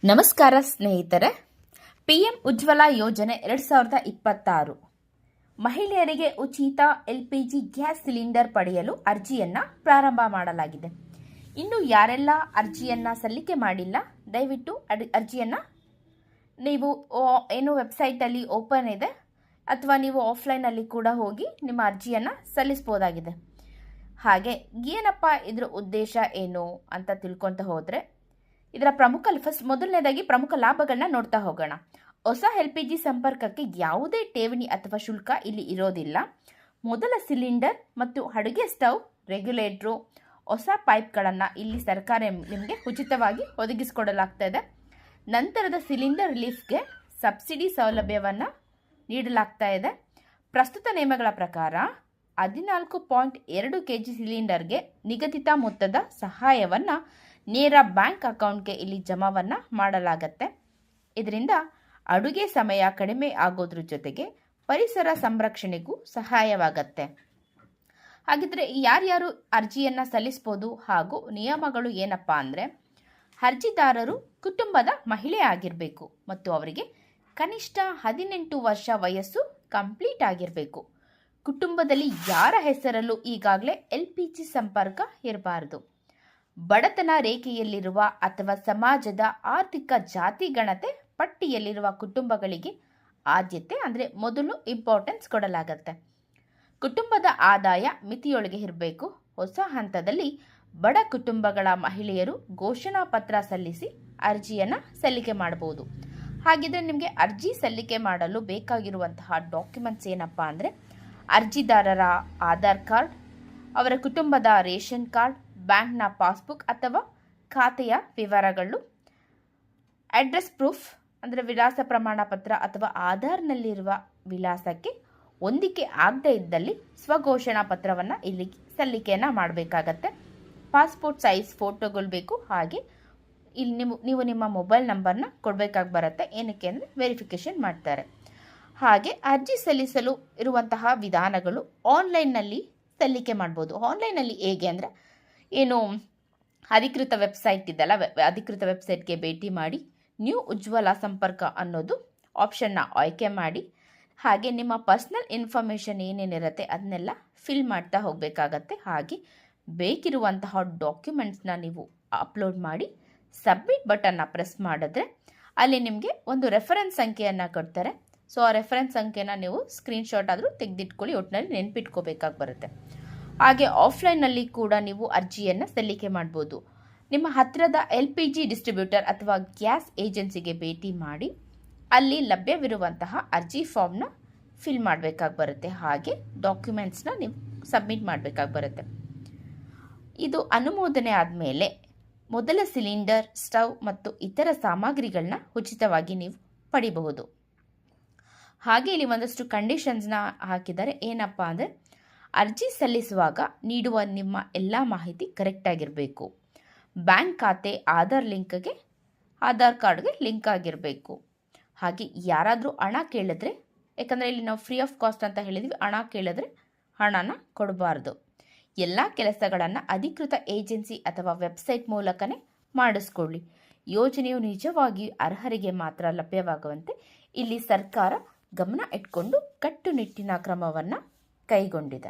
ನಮಸ್ಕಾರ ಸ್ನೇಹಿತರೆ. ಪಿಎಂ ಉಜ್ವಲ ಯೋಜನೆ 2026 ಮಹಿಳೆಯರಿಗೆ ಉಚಿತ ಎಲ್ಪಿಜಿ ಗ್ಯಾಸ್ ಸಿಲಿಂಡರ್ ಪಡೆಯಲು ಅರ್ಜಿಯನ್ನ ಪ್ರಾರಂಭ ಮಾಡಲಾಗಿದೆ. ಇನ್ನು ಯಾರೆಲ್ಲ ಅರ್ಜಿಯನ್ನ ಸಲ್ಲಿಕೆ ಮಾಡಿಲ್ಲ, ದಯವಿಟ್ಟು ಅರ್ಜಿಯನ್ನ ನೀವು ಏನು ವೆಬ್ಸೈಟಲ್ಲಿ ಓಪನ್ ಇದೆ ಅಥವಾ ನೀವು ಆಫ್ಲೈನಲ್ಲಿ ಕೂಡ ಹೋಗಿ ನಿಮ್ಮ ಅರ್ಜಿಯನ್ನ ಸಲ್ಲಿಸಬಹುದಾಗಿದೆ. ಹಾಗೆ ಏನಪ್ಪ ಇದರ ಉದ್ದೇಶ ಏನು ಅಂತ ತಿಳ್ಕೊಂತ ಹೋದರೆ, ಇದರ ಮೊದಲನೇದಾಗಿ ಪ್ರಮುಖ ಲಾಭಗಳನ್ನ ನೋಡ್ತಾ ಹೋಗೋಣ. ಹೊಸ ಎಲ್ಪಿಜಿ ಸಂಪರ್ಕಕ್ಕೆ ಯಾವುದೇ ಠೇವಣಿ ಅಥವಾ ಶುಲ್ಕ ಇಲ್ಲಿ ಇರೋದಿಲ್ಲ. ಮೊದಲ ಸಿಲಿಂಡರ್ ಮತ್ತು ಅಡುಗೆ ಸ್ಟವ್, ರೆಗ್ಯುಲೇಟ್ರು, ಹೊಸ ಪೈಪ್ಗಳನ್ನು ಇಲ್ಲಿ ಸರ್ಕಾರ ನಿಮಗೆ ಉಚಿತವಾಗಿ ಒದಗಿಸಿಕೊಡಲಾಗ್ತಾ ಇದೆ. ನಂತರದ ಸಿಲಿಂಡರ್ ರಿಲೀಫ್ಗೆ ಸಬ್ಸಿಡಿ ಸೌಲಭ್ಯವನ್ನು ನೀಡಲಾಗ್ತಾ ಇದೆ. ಪ್ರಸ್ತುತ ನಿಯಮಗಳ ಪ್ರಕಾರ 14.2 kg ಸಿಲಿಂಡರ್ಗೆ ನಿಗದಿತ ಮೊತ್ತದ ಸಹಾಯವನ್ನು ನೇರ ಬ್ಯಾಂಕ್ ಅಕೌಂಟ್ಗೆ ಇಲ್ಲಿ ಜಮಾವನ್ನು ಮಾಡಲಾಗತ್ತೆ. ಇದರಿಂದ ಅಡುಗೆ ಸಮಯ ಕಡಿಮೆ ಆಗೋದ್ರ ಜೊತೆಗೆ ಪರಿಸರ ಸಂರಕ್ಷಣೆಗೂ ಸಹಾಯವಾಗತ್ತೆ. ಹಾಗಿದ್ರೆ ಯಾರ್ಯಾರು ಅರ್ಜಿಯನ್ನು ಸಲ್ಲಿಸ್ಬೋದು ಹಾಗೂ ನಿಯಮಗಳು ಏನಪ್ಪ ಅಂದರೆ, ಅರ್ಜಿದಾರರು ಕುಟುಂಬದ ಮಹಿಳೆ ಆಗಿರಬೇಕು ಮತ್ತು ಅವರಿಗೆ ಕನಿಷ್ಠ 18 ವರ್ಷ ವಯಸ್ಸು ಕಂಪ್ಲೀಟ್ ಆಗಿರಬೇಕು. ಕುಟುಂಬದಲ್ಲಿ ಯಾರ ಹೆಸರಲ್ಲೂ ಈಗಾಗಲೇ LPG ಸಂಪರ್ಕ ಇರಬಾರದು. ಬಡತನ ರೇಖೆಯಲ್ಲಿರುವ ಅಥವಾ ಸಮಾಜದ ಆರ್ಥಿಕ ಜಾತಿ ಗಣತೆ ಪಟ್ಟಿಯಲ್ಲಿರುವ ಕುಟುಂಬಗಳಿಗೆ ಆದ್ಯತೆ ಅಂದರೆ ಮೊದಲು ಇಂಪಾರ್ಟೆನ್ಸ್ ಕೊಡಲಾಗತ್ತೆ. ಕುಟುಂಬದ ಆದಾಯ ಮಿತಿಯೊಳಗೆ ಇರಬೇಕು. ಹೊಸ ಹಂತದಲ್ಲಿ ಬಡ ಕುಟುಂಬಗಳ ಮಹಿಳೆಯರು ಘೋಷಣಾ ಪತ್ರ ಸಲ್ಲಿಸಿ ಅರ್ಜಿಯನ್ನು ಸಲ್ಲಿಕೆ ಮಾಡಬಹುದು. ಹಾಗಿದ್ರೆ ನಿಮಗೆ ಅರ್ಜಿ ಸಲ್ಲಿಕೆ ಮಾಡಲು ಬೇಕಾಗಿರುವಂತಹ ಡಾಕ್ಯುಮೆಂಟ್ಸ್ ಏನಪ್ಪ ಅಂದರೆ, ಅರ್ಜಿದಾರರ ಆಧಾರ್ ಕಾರ್ಡ್, ಅವರ ಕುಟುಂಬದ ರೇಷನ್ ಕಾರ್ಡ್, ಬ್ಯಾಂಕ್ನ ಪಾಸ್ಬುಕ್ ಅಥವಾ ಖಾತೆಯ ವಿವರಗಳು, ಅಡ್ರೆಸ್ ಪ್ರೂಫ್ ಅಂದರೆ ವಿಳಾಸ ಪ್ರಮಾಣ ಪತ್ರ ಅಥವಾ ಆಧಾರ್ನಲ್ಲಿರುವ ವಿಳಾಸಕ್ಕೆ ಹೊಂದಿಕೆ ಆಗದೇ ಇದ್ದಲ್ಲಿ ಸ್ವಘೋಷಣಾ ಪತ್ರವನ್ನು ಇಲ್ಲಿ ಸಲ್ಲಿಕೆಯನ್ನು ಮಾಡಬೇಕಾಗತ್ತೆ. ಪಾಸ್ಪೋರ್ಟ್ ಸೈಜ್ ಫೋಟೋಗಳು ಬೇಕು. ಹಾಗೆ ಇಲ್ಲಿ ನೀವು ನಿಮ್ಮ ಮೊಬೈಲ್ ನಂಬರ್ನ ಕೊಡಬೇಕಾಗಿ ಬರುತ್ತೆ. ಏನಕ್ಕೆ ಅಂದರೆ ವೆರಿಫಿಕೇಷನ್ ಮಾಡ್ತಾರೆ. ಹಾಗೆ ಅರ್ಜಿ ಸಲ್ಲಿಸಲು ಇರುವಂತಹ ವಿಧಾನಗಳು ಆನ್ಲೈನ್ನಲ್ಲಿ ಸಲ್ಲಿಕೆ ಮಾಡ್ಬೋದು. ಆನ್ಲೈನಲ್ಲಿ ಹೇಗೆ ಅಂದರೆ, ಏನು ಅಧಿಕೃತ ವೆಬ್ಸೈಟ್ ಇದೆಲ್ಲ, ಅಧಿಕೃತ ವೆಬ್ಸೈಟ್ಗೆ ಭೇಟಿ ಮಾಡಿ ನ್ಯೂ ಉಜ್ವಲ ಸಂಪರ್ಕ ಅನ್ನೋದು ಆಪ್ಷನ್ನ ಆಯ್ಕೆ ಮಾಡಿ, ಹಾಗೆ ನಿಮ್ಮ ಪರ್ಸ್ನಲ್ ಇನ್ಫಾರ್ಮೇಷನ್ ಏನೇನಿರುತ್ತೆ ಅದನ್ನೆಲ್ಲ ಫಿಲ್ ಮಾಡ್ತಾ ಹೋಗಬೇಕಾಗತ್ತೆ. ಹಾಗೆ ಬೇಕಿರುವಂತಹ ಡಾಕ್ಯುಮೆಂಟ್ಸ್ನ ನೀವು ಅಪ್ಲೋಡ್ ಮಾಡಿ ಸಬ್ಮಿಟ್ ಬಟನ್ನ ಪ್ರೆಸ್ ಮಾಡಿದ್ರೆ ಅಲ್ಲಿ ನಿಮಗೆ ಒಂದು ರೆಫರೆನ್ಸ್ ಸಂಖ್ಯೆಯನ್ನು ಕೊಡ್ತಾರೆ. ಸೊ ಆ ರೆಫರೆನ್ಸ್ ಸಂಖ್ಯೆನ ನೀವು ಸ್ಕ್ರೀನ್ಶಾಟ್ ಆದರೂ ತೆಗೆದಿಟ್ಕೊಳ್ಳಿ, ಒಟ್ಟಿನಲ್ಲಿ ನೆನ್ಪಿಟ್ಕೋಬೇಕಾಗಿ ಬರುತ್ತೆ. ಹಾಗೆ ಆಫ್ಲೈನ್ನಲ್ಲಿ ಕೂಡ ನೀವು ಅರ್ಜಿಯನ್ನು ಸಲ್ಲಿಕೆ ಮಾಡ್ಬೋದು. ನಿಮ್ಮ ಹತ್ತಿರದ LPG ಡಿಸ್ಟ್ರಿಬ್ಯೂಟರ್ ಅಥವಾ ಗ್ಯಾಸ್ ಏಜೆನ್ಸಿಗೆ ಭೇಟಿ ಮಾಡಿ ಅಲ್ಲಿ ಲಭ್ಯವಿರುವಂತಹ ಅರ್ಜಿ ಫಾರ್ಮ್ನ ಫಿಲ್ ಮಾಡಬೇಕಾಗಿ ಬರುತ್ತೆ. ಹಾಗೆ ಡಾಕ್ಯುಮೆಂಟ್ಸ್ನ ನೀವು ಸಬ್ಮಿಟ್ ಮಾಡಬೇಕಾಗಿ ಬರುತ್ತೆ. ಇದು ಅನುಮೋದನೆ ಆದಮೇಲೆ ಮೊದಲ ಸಿಲಿಂಡರ್, ಸ್ಟವ್ ಮತ್ತು ಇತರ ಸಾಮಗ್ರಿಗಳನ್ನ ಉಚಿತವಾಗಿ ನೀವು ಪಡಿಬಹುದು. ಹಾಗೆ ಇಲ್ಲಿ ಒಂದಷ್ಟು ಕಂಡೀಷನ್ಸ್ನ ಹಾಕಿದ್ದಾರೆ. ಏನಪ್ಪ ಅಂದರೆ, ಅರ್ಜಿ ಸಲ್ಲಿಸುವಾಗ ನೀಡುವ ನಿಮ್ಮ ಎಲ್ಲ ಮಾಹಿತಿ ಕರೆಕ್ಟಾಗಿರಬೇಕು. ಬ್ಯಾಂಕ್ ಖಾತೆ ಆಧಾರ್ ಕಾರ್ಡ್ಗೆ ಲಿಂಕ್ ಆಗಿರಬೇಕು. ಹಾಗೆ ಯಾರಾದರೂ ಹಣ ಕೇಳಿದ್ರೆ, ಯಾಕಂದರೆ ಇಲ್ಲಿ ನಾವು ಫ್ರೀ ಆಫ್ ಕಾಸ್ಟ್ ಅಂತ ಹೇಳಿದ್ವಿ, ಹಣ ಕೇಳಿದ್ರೆ ಹಣನ ಕೊಡಬಾರ್ದು. ಎಲ್ಲ ಕೆಲಸಗಳನ್ನು ಅಧಿಕೃತ ಏಜೆನ್ಸಿ ಅಥವಾ ವೆಬ್ಸೈಟ್ ಮೂಲಕನೇ ಮಾಡಿಸ್ಕೊಳ್ಳಿ. ಯೋಜನೆಯು ನಿಜವಾಗಿ ಅರ್ಹರಿಗೆ ಮಾತ್ರ ಲಭ್ಯವಾಗುವಂತೆ ಇಲ್ಲಿ ಸರ್ಕಾರ ಗಮನ ಇಟ್ಕೊಂಡು ಕಟ್ಟುನಿಟ್ಟಿನ ಕ್ರಮವನ್ನು ಕೈಗೊಂಡಿದೆ.